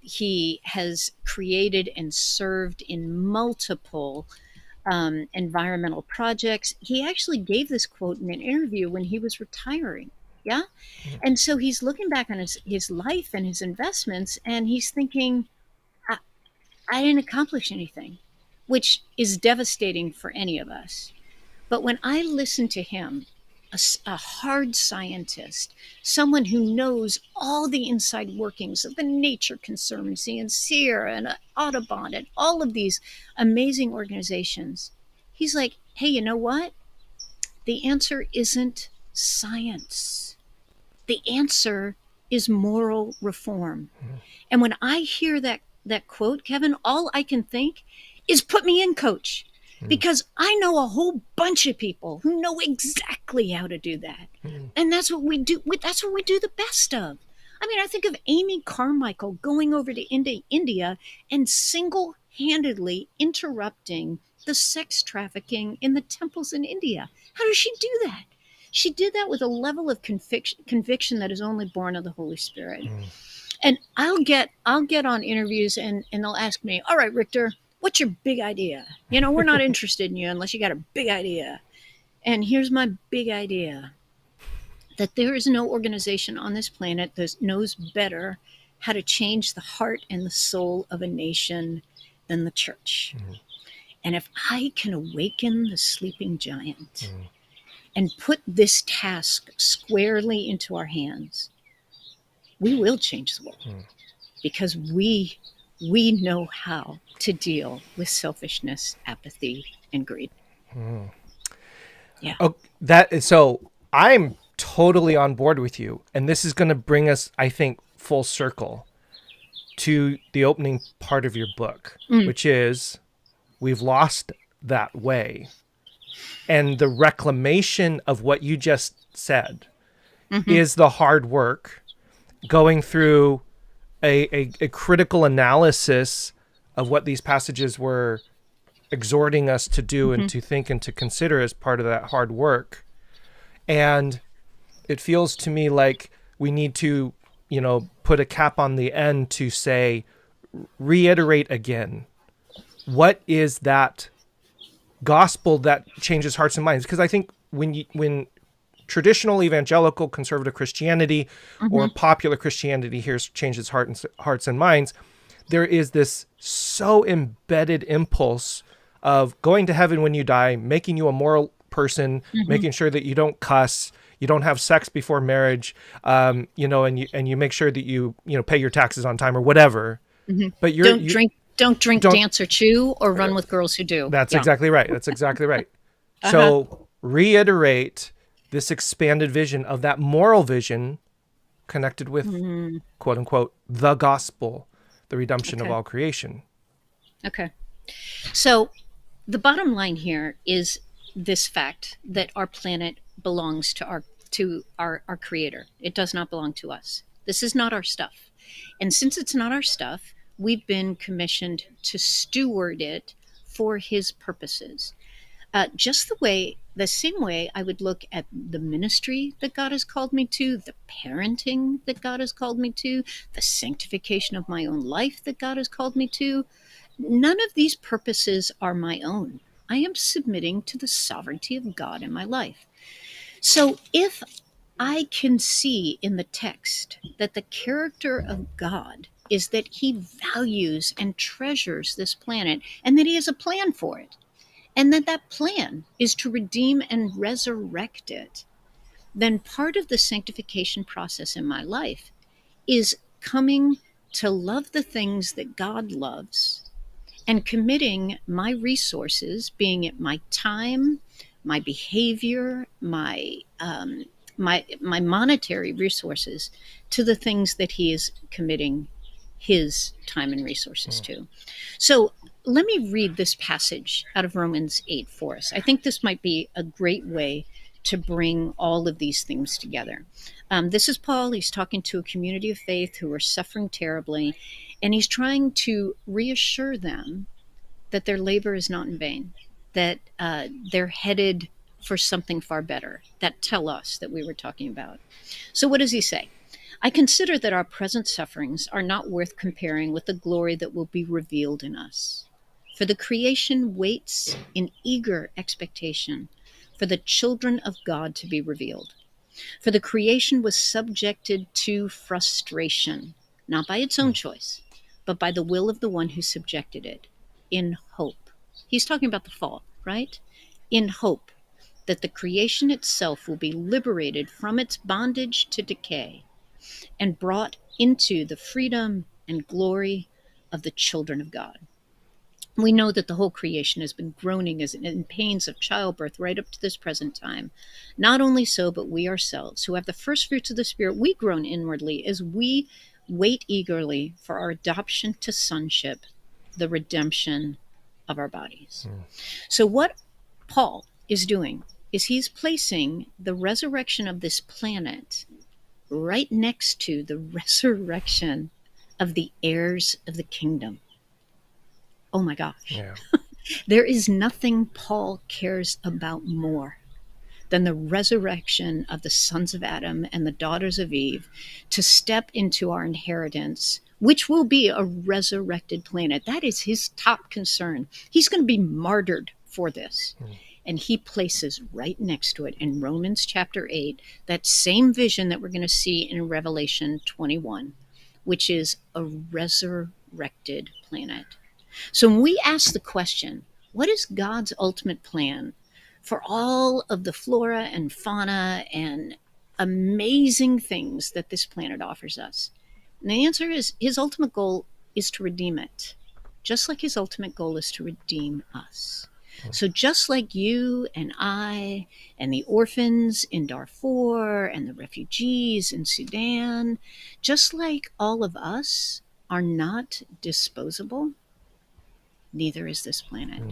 He has created and served in multiple environmental projects. He actually gave this quote in an interview when he was retiring. Yeah. And so he's looking back on his life and his investments, and he's thinking, I didn't accomplish anything, which is devastating for any of us. But when I listen to him, a hard scientist, someone who knows all the inside workings of the Nature Conservancy and Sierra and Audubon and all of these amazing organizations, he's like, hey, you know what? The answer isn't science. The answer is moral reform. And when I hear that quote, Kevin, all I can think is put me in, coach. Because I know a whole bunch of people who know exactly how to do that. And that's what we do. That's what we do the best of. I mean, I think of Amy Carmichael going over to India and single-handedly interrupting the sex trafficking in the temples in India. How does she do that? She did that with a level of conviction that is only born of the Holy Spirit. And I'll get on interviews and they'll ask me, all right, Richter, what's your big idea? You know, we're not interested in you unless you got a big idea. And here's my big idea, that there is no organization on this planet that knows better how to change the heart and the soul of a nation than the church. And if I can awaken the sleeping giant and put this task squarely into our hands, we will change the world because we know how to deal with selfishness, apathy, and greed. Yeah. Oh, so I'm totally on board with you. And this is going to bring us, I think, full circle to the opening part of your book, which is we've lost that way. And the reclamation of what you just said is the hard work, going through a critical analysis of what these passages were exhorting us to do and to think and to consider as part of that hard work. And it feels to me like we need to, put a cap on the end to say, reiterate again, what is that gospel that changes hearts and minds? Because I think when traditional evangelical conservative Christianity or popular Christianity here changes hearts and minds, there is this so embedded impulse of going to heaven when you die, making you a moral person, making sure that you don't cuss, you don't have sex before marriage, and you make sure that you pay your taxes on time or whatever. But don't drink, dance, or chew, or run with girls who do. That's exactly right. That's exactly right. So reiterate this expanded vision of that moral vision connected with, quote unquote, the gospel, the redemption of all creation. Okay. So the bottom line here is this fact that our planet belongs to our creator. It does not belong to us. This is not our stuff. And since it's not our stuff, we've been commissioned to steward it for his purposes. Just the same way I would look at the ministry that God has called me to, the parenting that God has called me to, the sanctification of my own life that God has called me to. None of these purposes are my own. I am submitting to the sovereignty of God in my life. So if I can see in the text that the character of God is that he values and treasures this planet, and that he has a plan for it, and that that plan is to redeem and resurrect it, then part of the sanctification process in my life is coming to love the things that God loves and committing my resources, being it my time, my behavior, my monetary resources, to the things that he is committing his time and resources to. So let me read this passage out of Romans 8 for us. I think this might be a great way to bring all of these things together. This is Paul. He's talking to a community of faith who are suffering terribly, and he's trying to reassure them that their labor is not in vain, that they're headed for something far better, that telos that we were talking about. So what does he say? I consider that our present sufferings are not worth comparing with the glory that will be revealed in us. For the creation waits in eager expectation for the children of God to be revealed. For the creation was subjected to frustration, not by its own choice, but by the will of the one who subjected it, in hope. He's talking about the fall, right? In hope that the creation itself will be liberated from its bondage to decay and brought into the freedom and glory of the children of God. We know that the whole creation has been groaning in pains of childbirth right up to this present time. Not only so, but we ourselves, who have the first fruits of the Spirit, we groan inwardly as we wait eagerly for our adoption to sonship, the redemption of our bodies. So what Paul is doing is he's placing the resurrection of this planet right next to the resurrection of the heirs of the kingdom. Oh my gosh. Yeah. There is nothing Paul cares about more than the resurrection of the sons of Adam and the daughters of Eve to step into our inheritance, which will be a resurrected planet. That is his top concern. He's going to be martyred for this. And he places right next to it in Romans chapter 8, that same vision that we're going to see in Revelation 21, which is a resurrected planet. So when we ask the question, what is God's ultimate plan for all of the flora and fauna and amazing things that this planet offers us? And the answer is his ultimate goal is to redeem it, just like his ultimate goal is to redeem us. So just like you and I and the orphans in Darfur and the refugees in Sudan, just like all of us are not disposable, neither is this planet.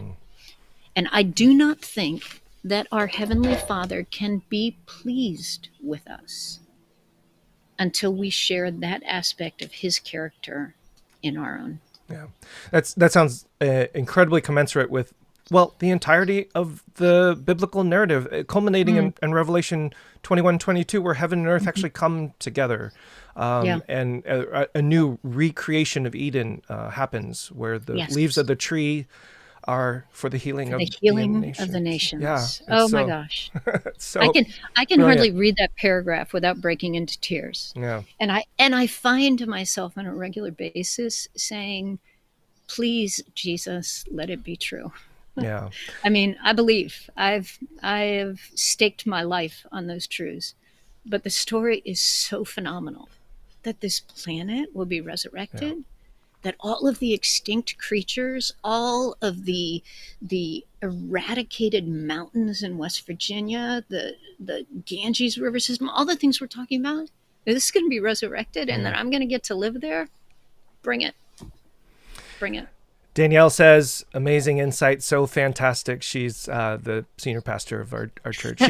And I do not think that our Heavenly Father can be pleased with us until we share that aspect of his character in our own. Yeah, that sounds incredibly commensurate with, well, the entirety of the biblical narrative, culminating in Revelation 21:22, where heaven and earth actually come together. And a new recreation of Eden happens, where the leaves of the tree are for the healing of the nations. Yeah. Oh my gosh. So I can hardly read that paragraph without breaking into tears. Yeah. And I find myself on a regular basis saying, please, Jesus, let it be true. Yeah. I mean, I believe I have staked my life on those truths, but the story is so phenomenal that this planet will be resurrected, that all of the extinct creatures, all of the eradicated mountains in West Virginia, the Ganges River system, all the things we're talking about, this is going to be resurrected, and that I'm going to get to live there. Bring it. Bring it. Danielle says, amazing insight, so fantastic. She's the senior pastor of our church.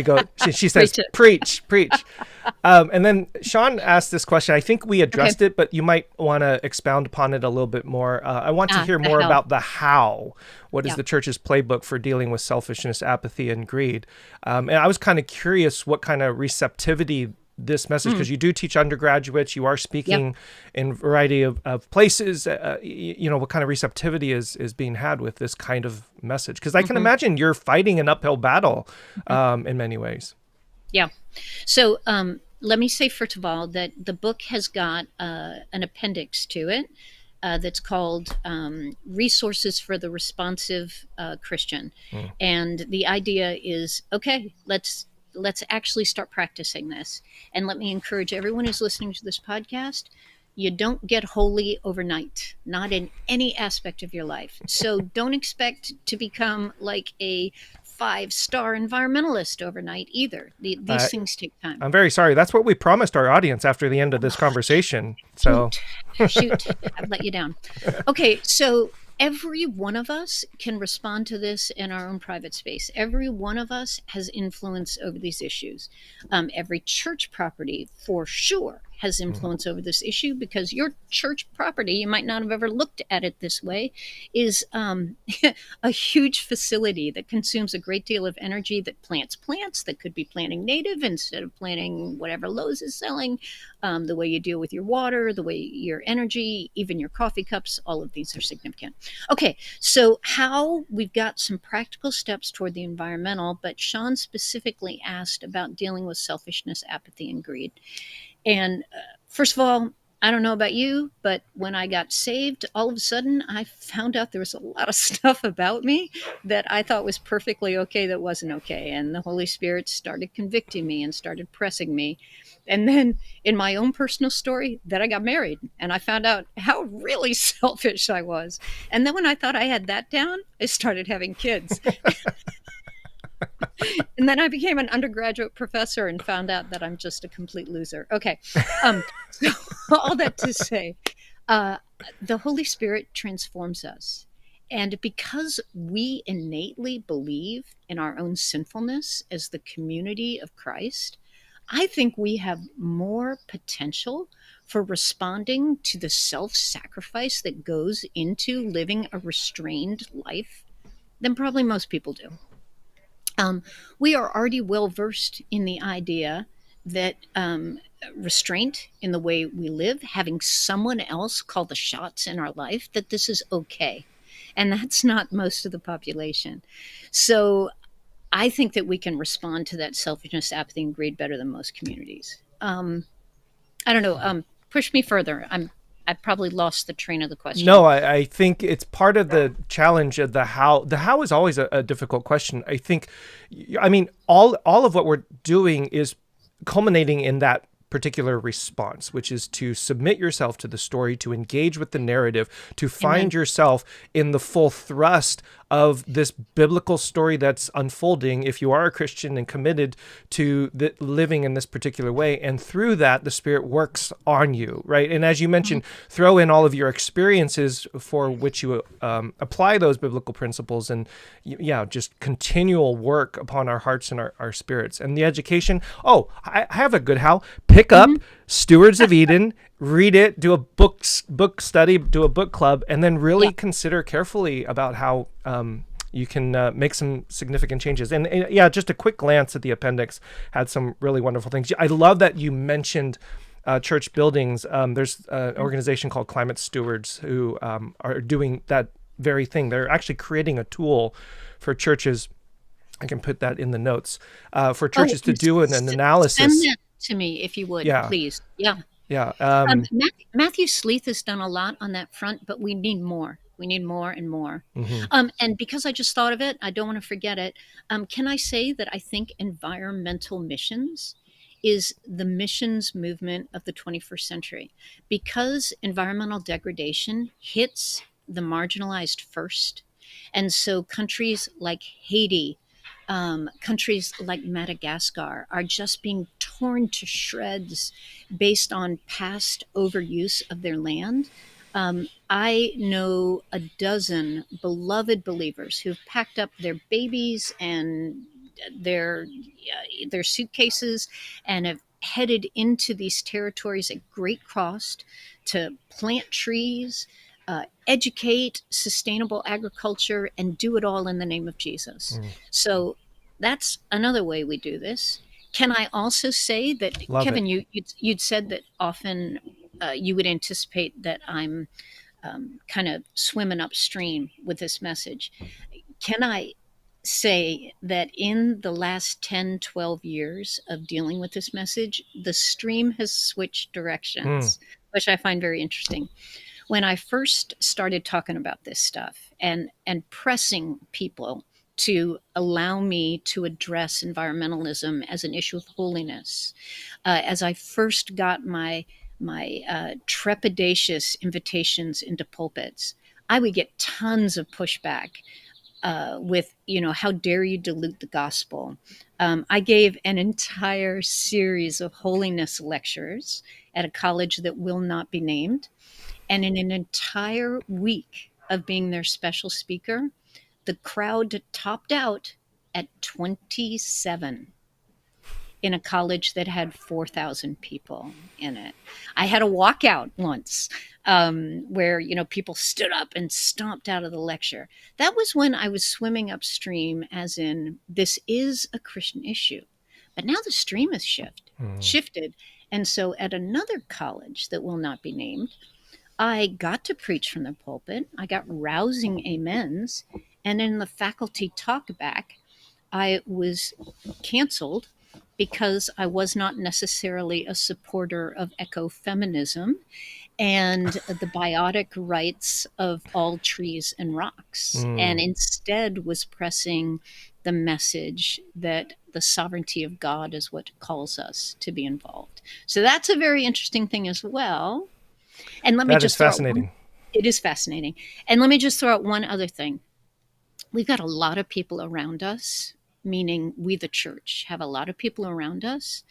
She says, preach. And then Sean asked this question. I think we addressed it, but you might want to expound upon it a little bit more. I want to hear more about the how. What is the church's playbook for dealing with selfishness, apathy, and greed? And I was kind of curious what kind of receptivity this message, because you do teach undergraduates, you are speaking in a variety of places, what kind of receptivity is being had with this kind of message? Because I can imagine you're fighting an uphill battle in many ways. Yeah. So let me say, first of all, that the book has got an appendix to it that's called Resources for the Responsive Christian. Mm. And the idea is, okay, let's actually start practicing this. And let me encourage everyone who's listening to this podcast, you don't get holy overnight, not in any aspect of your life. So don't expect to become like a 5-star environmentalist overnight either. Uh, These things take time. I'm very sorry. That's what we promised our audience after the end of this conversation. So, Shoot, shoot, I've let you down. Okay, so every one of us can respond to this in our own private space. Every one of us has influence over these issues. Every church property, for sure, has mhm. influence over this issue, because your church property, you might not have ever looked at it this way, is a huge facility that consumes a great deal of energy, that plants plants that could be planting native instead of planting whatever Lowe's is selling. The way you deal with your water, the way your energy, even your coffee cups, all of these are significant. Okay, so how we've got some practical steps toward the environmental, but Sean specifically asked about dealing with selfishness, apathy, and greed. And first of all, I don't know about you, but when I got saved, all of a sudden I found out there was a lot of stuff about me that I thought was perfectly okay that wasn't okay. And the Holy Spirit started convicting me and started pressing me. And then in my own personal story, then I got married and I found out how really selfish I was. And then when I thought I had that down, I started having kids. And then I became an undergraduate professor and found out that I'm just a complete loser. Okay. So all that to say, uh, the Holy Spirit transforms us. And because we innately believe in our own sinfulness as the community of Christ, I think we have more potential for responding to the self sacrifice that goes into living a restrained life than probably most people do. Um, we are already well versed in the idea that restraint in the way we live, having someone else call the shots in our life, that this is okay. And that's not most of the population. So I think that we can respond to that selfishness, apathy, and greed better than most communities. I don't know. Push me further. I probably lost the train of the question. No, I think it's part of the challenge of the how. The how is always a difficult question. I think, I mean, all of what we're doing is culminating in that particular response, which is to submit yourself to the story, to engage with the narrative, to Amen. find yourself in the full thrust of this biblical story that's unfolding if you are a Christian and committed to living in this particular way. And through that, the Spirit works on you, right? And as you mentioned, throw in all of your experiences for which you apply those biblical principles, and yeah, just continual work upon our hearts and our spirits. And the education, oh, I have a good how. Pick up Mm-hmm. Stewards of Eden, read it, do a book study, do a book club, and then Yeah. really consider carefully about how you can make some significant changes. And yeah, just a quick glance at the appendix had some really wonderful things. I love that you mentioned church buildings. There's an organization called Climate Stewards who are doing that very thing. They're actually creating a tool for churches. I can put that in the notes for Oh, churches to do an send analysis. that to me if you would, Yeah, please. Yeah. yeah. Matthew Sleeth has done a lot on that front, but we need more. We need more and more. Mhm. And because I just thought of it, I don't want to forget it. Can I say that I think environmental missions is the missions movement of the 21st century? Because environmental degradation hits the marginalized first. And so countries like Haiti, countries like Madagascar are just being torn to shreds based on past overuse of their land. I know a dozen beloved believers who've packed up their babies and their suitcases and have headed into these territories at great cost to plant trees, educate sustainable agriculture, and do it all in the name of Jesus. Mm. So that's another way we do this. Can I also say that, Love it. Kevin, you'd said that often you would anticipate that I'm kind of swimming upstream with this message. Can I? say that in the last 10, 12 years of dealing with this message, the stream has switched Mm. directions, which I find very interesting. When I first started talking about this stuff and pressing people to allow me to address environmentalism as an issue of holiness, as I first got my trepidatious invitations into pulpits, I would get tons of pushback with, how dare you dilute the gospel? I gave an entire series of holiness lectures at a college that will not be named. And in an entire week of being their special speaker, the crowd topped out at 27 in a college that had 4,000 people in it. I had a walkout once where, people stood up and stomped out of the lecture. That was when I was swimming upstream, as in, this is a Christian issue. But now the stream has shifted. And so at another college that will not be named, I got to preach from the pulpit. I got rousing amens. And in the faculty talkback, I was canceled because I was not necessarily a supporter of ecofeminism and the biotic rights of all trees and rocks, and Mm. instead was pressing the message that the sovereignty of God is what calls us to be involved. So that's a very interesting thing as well. And let me That is just throw out fascinating. it is fascinating. And let me just throw out one other thing. We've got a lot of people around us, meaning we, the church, have a lot of people around us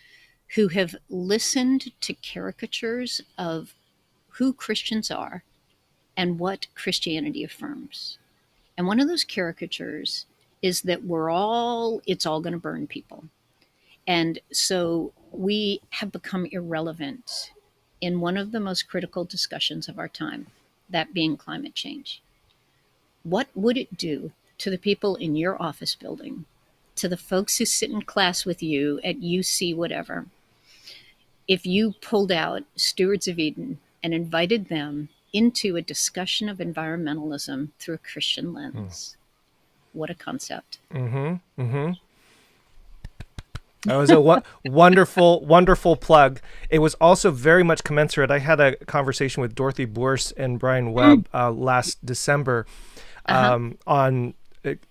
who have listened to caricatures of who Christians are and what Christianity affirms. And one of those caricatures is that it's all going to burn people. And so we have become irrelevant in one of the most critical discussions of our time, that being climate change. What would it do to the people in your office building, to the folks who sit in class with you at UC whatever, if you pulled out Stewards of Eden and invited them into a discussion of environmentalism through a Christian lens? What a concept. Mm-hmm. Mm-hmm. That was a wonderful, wonderful plug. It was also very much commensurate. I had a conversation with Dorothy Bourse and Brian Webb last December on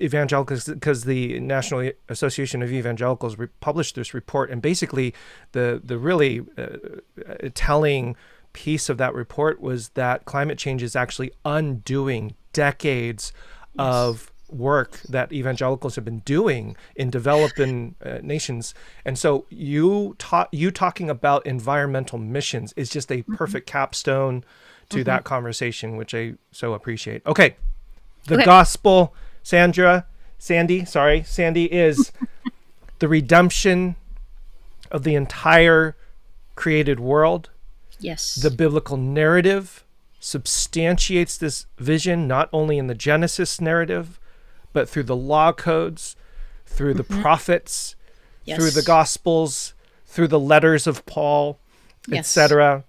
evangelicals, because the National Association of Evangelicals published this report, and basically the really telling piece of that report was that climate change is actually undoing decades of work that evangelicals have been doing in developing nations. And so you talking about environmental missions is just a perfect capstone to that conversation, which I so appreciate. Okay. The gospel, Sandy, is the redemption of the entire created world. Yes. The biblical narrative substantiates this vision, not only in the Genesis narrative, but through the law codes, through the prophets, through the gospels, through the letters of Paul, etc.,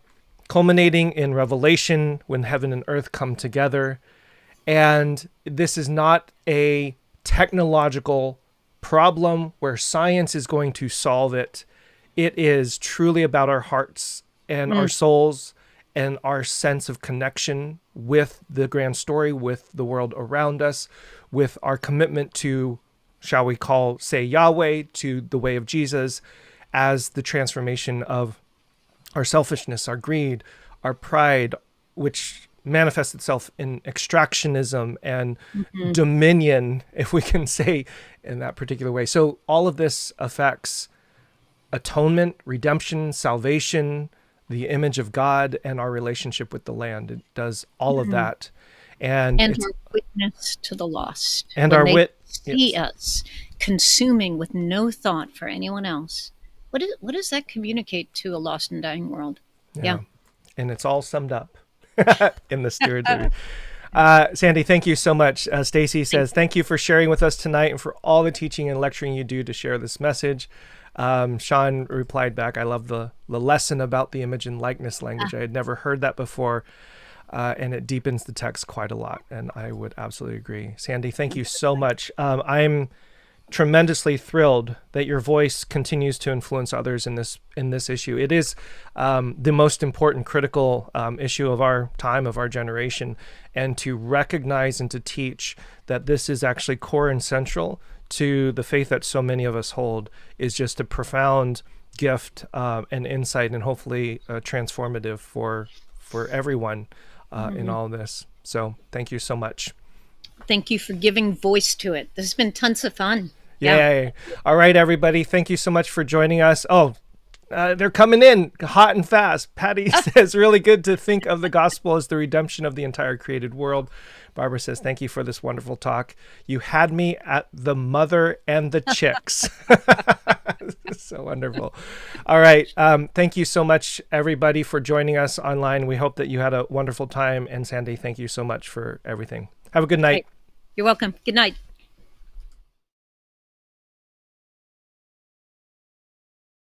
culminating in Revelation when heaven and earth come together. And this is not a technological problem where science is going to solve it. It is truly about our hearts and our souls and our sense of connection with the grand story, with the world around us, with our commitment to, shall we say Yahweh, to the way of Jesus, as the transformation of our selfishness, our greed, our pride, which manifests itself in extractionism and dominion, if we can say in that particular way. So all of this affects atonement, redemption, salvation, the image of God, and our relationship with the land. It does all of that. And our witness to the lost. And when our they see us consuming with no thought for anyone else, what does that communicate to a lost and dying world? Yeah. And it's all summed up in the Stewards. Sandy, thank you so much. Stacy says, thank you for sharing with us tonight and for all the teaching and lecturing you do to share this message. Sean replied back, I love the lesson about the image and likeness language. I had never heard that before. and it deepens the text quite a lot. And I would absolutely agree. Sandy, thank you so much. I'm tremendously thrilled that your voice continues to influence others in this issue. It is the most important critical issue of our time, of our generation, and to recognize and to teach that this is actually core and central to the faith that so many of us hold is just a profound gift and insight, and hopefully transformative for everyone in all this. So thank you so much. Thank you for giving voice to it. This has been tons of fun. Yay. Yeah. All right, everybody. Thank you so much for joining us. Oh, they're coming in hot and fast. Patty says, really good to think of the gospel as the redemption of the entire created world. Barbara says, thank you for this wonderful talk. You had me at the mother and the chicks. So wonderful. All right. Thank you so much, everybody, for joining us online. We hope that you had a wonderful time. And Sandy, thank you so much for everything. Have a good night. You're welcome. Good night.